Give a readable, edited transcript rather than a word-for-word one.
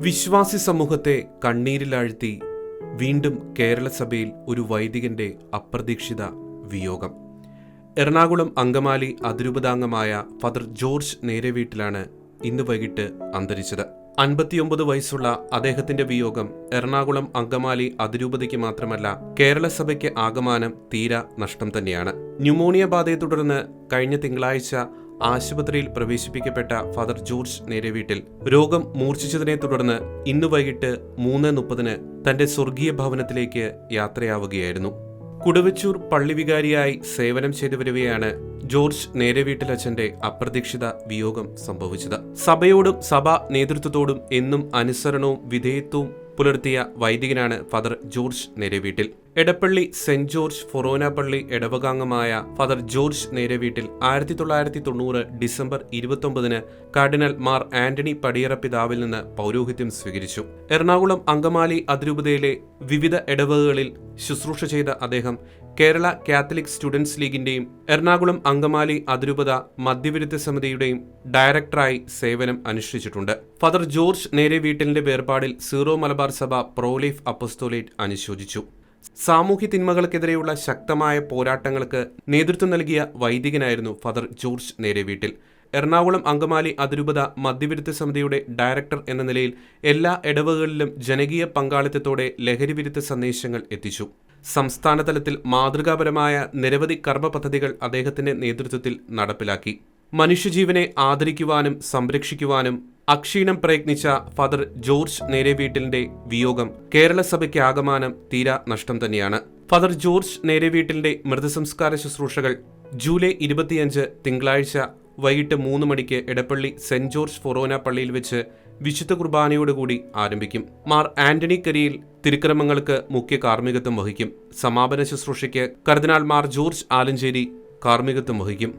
വിശ്വാസി സമൂഹത്തെ കണ്ണീരിലാഴ്ത്തി വീണ്ടും കേരള സഭയിൽ ഒരു വൈദികന്റെ അപ്രതീക്ഷിത വിയോഗം. എറണാകുളം അങ്കമാലി അതിരൂപതാംഗമായ ഫാദർ ജോർജ് നേരെവീട്ടിലാണ് ഇന്ന് വൈകിട്ട് അന്തരിച്ചത്. 59 വയസ്സുള്ള അദ്ദേഹത്തിന്റെ വിയോഗം എറണാകുളം അങ്കമാലി അതിരൂപതയ്ക്ക് മാത്രമല്ല കേരള സഭയ്ക്ക് ആകമാനം തീരാ നഷ്ടം തന്നെയാണ്. ന്യൂമോണിയ ബാധയെ തുടർന്ന് കഴിഞ്ഞ തിങ്കളാഴ്ച ആശുപത്രിയിൽ പ്രവേശിപ്പിക്കപ്പെട്ട ഫാദർ ജോർജ് നേരെവീട്ടിൽ രോഗം മൂർച്ഛിച്ചതിനെ തുടർന്ന് ഇന്ന് വൈകിട്ട് 3:30 തന്റെ സ്വർഗീയ ഭവനത്തിലേക്ക് യാത്രയാവുകയായിരുന്നു. കുടവച്ചൂർ പള്ളിവികാരിയായി സേവനം ചെയ്തു വരവെയാണ് ജോർജ് നേരെവീട്ടിലച്ഛന്റെ അപ്രതീക്ഷിത വിയോഗം സംഭവിച്ചത്. സഭയോടും സഭാ നേതൃത്വത്തോടും എന്നും അനുസരണവും വിധേയത്വവും പുലർത്തിയ വൈദികനാണ് father George Nereveettil. Edappally saint George forane പള്ളി ഇടവകാംഗമായ father George Nereveettil 1990 December 29 cardinal Mar Antony Padiyara പിതാവിൽ നിന്ന് പൗരോഹിത്യം സ്വീകരിച്ചു. എറണാകുളം അങ്കമാലി അതിരൂപതയിലെ വിവിധ ഇടവകകളിൽ ശുശ്രൂഷ ചെയ്ത അദ്ദേഹം കേരള കാത്തലിക് സ്റ്റുഡൻസ് ലീഗിന്റെയും എറണാകുളം അങ്കമാലി അതിരൂപത മദ്യവിരുദ്ധ സമിതിയുടെയും ഡയറക്ടറായി സേവനം അനുഷ്ഠിച്ചിട്ടുണ്ട്. ഫാദർ ജോർജ് നേരെവീട്ടിലിന്റെ വേർപാടിൽ സീറോ മലബാർ സഭ പ്രോലൈഫ് അപ്പസ്തോലേറ്റ് അനുശോചിച്ചു. സാമൂഹ്യ തിന്മകൾക്കെതിരെയുള്ള ശക്തമായ പോരാട്ടങ്ങൾക്ക് നേതൃത്വം നൽകിയ വൈദികനായിരുന്നു ഫാദർ ജോർജ് നേരെവീട്ടിൽ. എറണാകുളം അങ്കമാലി അതിരൂപത മദ്യവിരുദ്ധ സമിതിയുടെ ഡയറക്ടർ എന്ന നിലയിൽ എല്ലാ ഇടവകളിലും ജനകീയ പങ്കാളിത്തത്തോടെ ലഹരിവിരുദ്ധ സന്ദേശങ്ങൾ എത്തിച്ചു. സംസ്ഥാന തലത്തിൽ മാതൃകാപരമായ നിരവധി കർമ്മ പദ്ധതികൾ അദ്ദേഹത്തിന്റെ നേതൃത്വത്തിൽ നടപ്പിലാക്കി. മനുഷ്യജീവനെ ആദരിക്കുവാനും സംരക്ഷിക്കുവാനും അക്ഷീണം പ്രയത്നിച്ച ഫാദർ ജോർജ് നേരെവീട്ടിലിന്റെ വിയോഗം കേരള സഭയ്ക്ക് ആകമാനം തീരാ നഷ്ടം തന്നെയാണ്. ഫാദർ ജോർജ് നേരെവീട്ടിലിന്റെ മൃതസംസ്കാര ശുശ്രൂഷകൾ ജൂലൈ 25 തിങ്കളാഴ്ച വൈകിട്ട് 3 മണിക്ക് എടപ്പള്ളി സെന്റ് ജോർജ് ഫൊറോന പള്ളിയിൽ വെച്ച് വിശുദ്ധ കുർബാനയോടുകൂടി ആരംഭിക്കും. മാർ ആന്റണി കരിയിൽ തിരുക്രമങ്ങൾക്ക് മുഖ്യ കാർമ്മികത്വം വഹിക്കും. സമാപന ശുശ്രൂഷയ്ക്ക് കർദിനാൾ മാർ ജോർജ് ആലഞ്ചേരി കാർമ്മികത്വം വഹിക്കും.